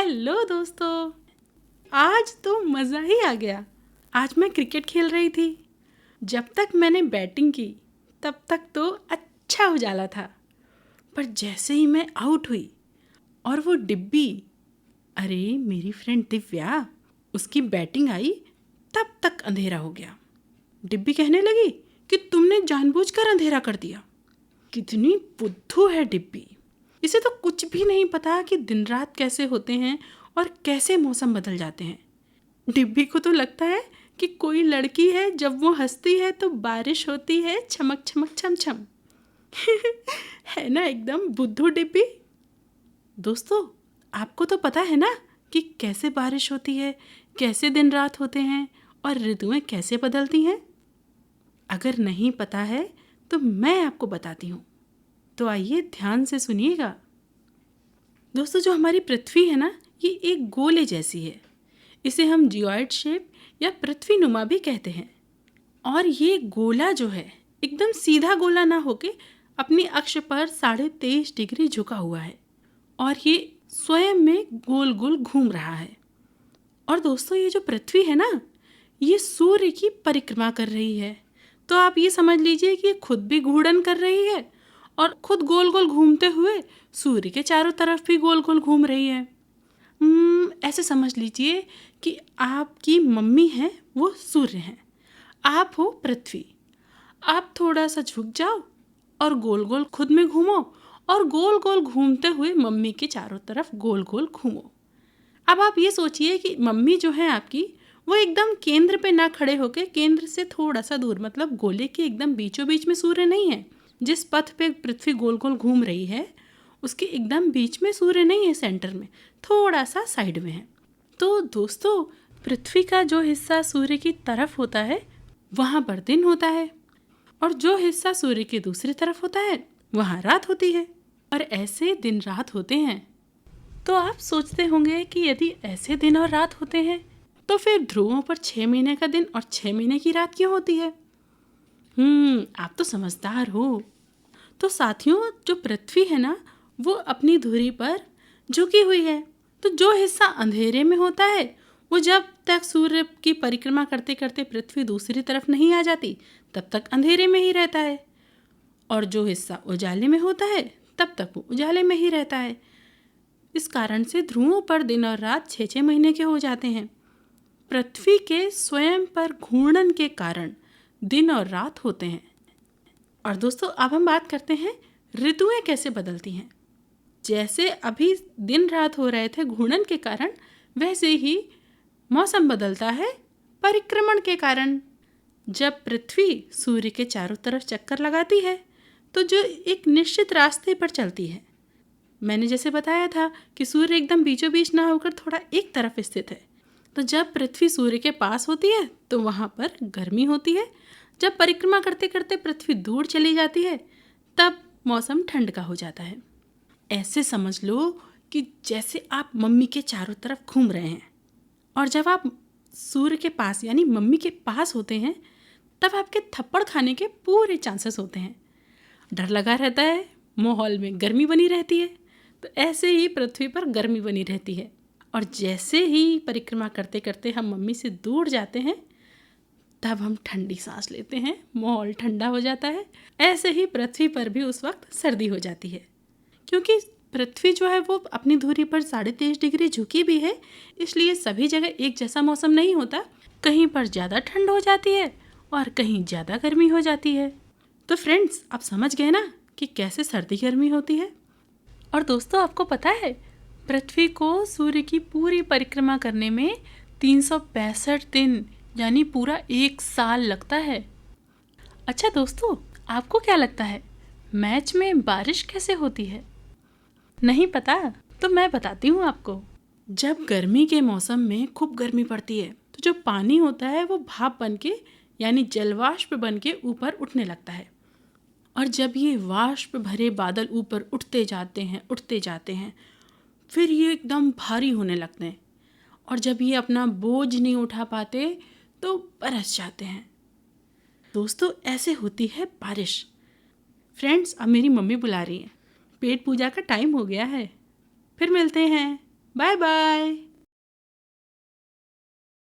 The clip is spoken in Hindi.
हेलो दोस्तों, आज तो मज़ा ही आ गया। आज मैं क्रिकेट खेल रही थी। जब तक मैंने बैटिंग की तब तक तो अच्छा उजाला था, पर जैसे ही मैं आउट हुई और वो डिब्बी, अरे मेरी फ्रेंड दिव्या, उसकी बैटिंग आई, तब तक अंधेरा हो गया। डिब्बी कहने लगी कि तुमने जानबूझकर अंधेरा कर दिया। कितनी बुद्धू है डिब्बी, इसे तो कुछ भी नहीं पता कि दिन रात कैसे होते हैं और कैसे मौसम बदल जाते हैं। डिब्बी को तो लगता है कि कोई लड़की है, जब वो हंसती है तो बारिश होती है, चमक चमक छम छम। है ना एकदम बुद्धू डिब्बी। दोस्तों, आपको तो पता है ना कि कैसे बारिश होती है, कैसे दिन रात होते हैं और ऋतुएं कैसे बदलती हैं। अगर नहीं पता है तो मैं आपको बताती हूँ, तो आइए ध्यान से सुनिएगा। दोस्तों, जो हमारी पृथ्वी है ना, ये एक गोले जैसी है। इसे हम जियोइड शेप या पृथ्वी नुमा भी कहते हैं। और ये गोला जो है एकदम सीधा गोला ना होके अपनी अक्ष पर 23.5 डिग्री झुका हुआ है और ये स्वयं में गोल गोल घूम रहा है। और दोस्तों, ये जो पृथ्वी है ना, ये सूर्य की परिक्रमा कर रही है। तो आप ये समझ लीजिए कि ये खुद भी घूर्णन कर रही है और खुद गोल गोल घूमते हुए सूर्य के चारों तरफ भी गोल गोल घूम रही है। ऐसे समझ लीजिए कि आपकी मम्मी है, वो सूर्य हैं, आप हो पृथ्वी। आप थोड़ा सा झुक जाओ और गोल गोल खुद में घूमो और गोल गोल घूमते हुए मम्मी के चारों तरफ गोल गोल घूमो। अब आप ये सोचिए कि मम्मी जो है आपकी, वो एकदम केंद्र पे ना खड़े होके केंद्र से थोड़ा सा दूर, मतलब गोले के एकदम बीचों बीच में सूर्य नहीं है। जिस पथ पे पृथ्वी गोल गोल घूम रही है उसके एकदम बीच में सूर्य नहीं है, सेंटर में, थोड़ा सा साइड में है। तो दोस्तों, पृथ्वी का जो हिस्सा सूर्य की तरफ होता है वहाँ पर दिन होता है और जो हिस्सा सूर्य की दूसरी तरफ होता है वहाँ रात होती है। और ऐसे दिन रात होते हैं। तो आप सोचते होंगे कि यदि ऐसे दिन और रात होते हैं तो फिर ध्रुवों पर 6 महीने का दिन और 6 महीने की रात क्यों होती है? आप तो समझदार हो। तो साथियों, जो पृथ्वी है ना, वो अपनी धुरी पर झुकी हुई है। तो जो हिस्सा अंधेरे में होता है वो जब तक सूर्य की परिक्रमा करते करते पृथ्वी दूसरी तरफ नहीं आ जाती तब तक अंधेरे में ही रहता है, और जो हिस्सा उजाले में होता है तब तक वो उजाले में ही रहता है। इस कारण से ध्रुवों पर दिन और रात 6-6 महीने के हो जाते हैं। पृथ्वी के स्वयं पर घूर्णन के कारण दिन और रात होते हैं। और दोस्तों, अब हम बात करते हैं ऋतुएं कैसे बदलती हैं। जैसे अभी दिन रात हो रहे थे घूर्णन के कारण, वैसे ही मौसम बदलता है परिक्रमण के कारण। जब पृथ्वी सूर्य के चारों तरफ चक्कर लगाती है तो जो एक निश्चित रास्ते पर चलती है, मैंने जैसे बताया था कि सूर्य एकदम बीचों बीच ना होकर थोड़ा एक तरफ स्थित है। तो जब पृथ्वी सूर्य के पास होती है तो वहाँ पर गर्मी होती है। जब परिक्रमा करते करते पृथ्वी दूर चली जाती है तब मौसम ठंड का हो जाता है। ऐसे समझ लो कि जैसे आप मम्मी के चारों तरफ घूम रहे हैं, और जब आप सूर्य के पास यानी मम्मी के पास होते हैं तब आपके थप्पड़ खाने के पूरे चांसेस होते हैं। डर लगा रहता है, माहौल में गर्मी बनी रहती है। तो ऐसे ही पृथ्वी पर गर्मी बनी रहती है, और जैसे ही परिक्रमा करते करते हम मम्मी से दूर जाते हैं तब हम ठंडी सांस लेते हैं, माहौल ठंडा हो जाता है। ऐसे ही पृथ्वी पर भी उस वक्त सर्दी हो जाती है, क्योंकि पृथ्वी जो है वो अपनी धुरी पर 23.5 डिग्री झुकी भी है, इसलिए सभी जगह एक जैसा मौसम नहीं होता। कहीं पर ज़्यादा ठंड हो जाती है और कहीं ज़्यादा गर्मी हो जाती है। तो फ्रेंड्स, आप समझ गए ना कि कैसे सर्दी गर्मी होती है। और दोस्तों, आपको पता है पृथ्वी को सूर्य की पूरी परिक्रमा करने में 365 दिन यानी पूरा 1 साल लगता है। अच्छा दोस्तों, आपको क्या लगता है मैच में बारिश कैसे होती है? नहीं पता? तो मैं बताती हूँ आपको। जब गर्मी के मौसम में खूब गर्मी पड़ती है तो जो पानी होता है वो भाप बन के यानी जलवाष्प बन के ऊपर उठने लगता है। और जब ये वाष्प भरे बादल ऊपर उठते जाते हैं, फिर ये एकदम भारी होने लगते हैं, और जब ये अपना बोझ नहीं उठा पाते तो बरस जाते हैं। दोस्तों, ऐसे होती है बारिश। फ्रेंड्स, अब मेरी मम्मी बुला रही है, पेट पूजा का टाइम हो गया है। फिर मिलते हैं। Bye bye.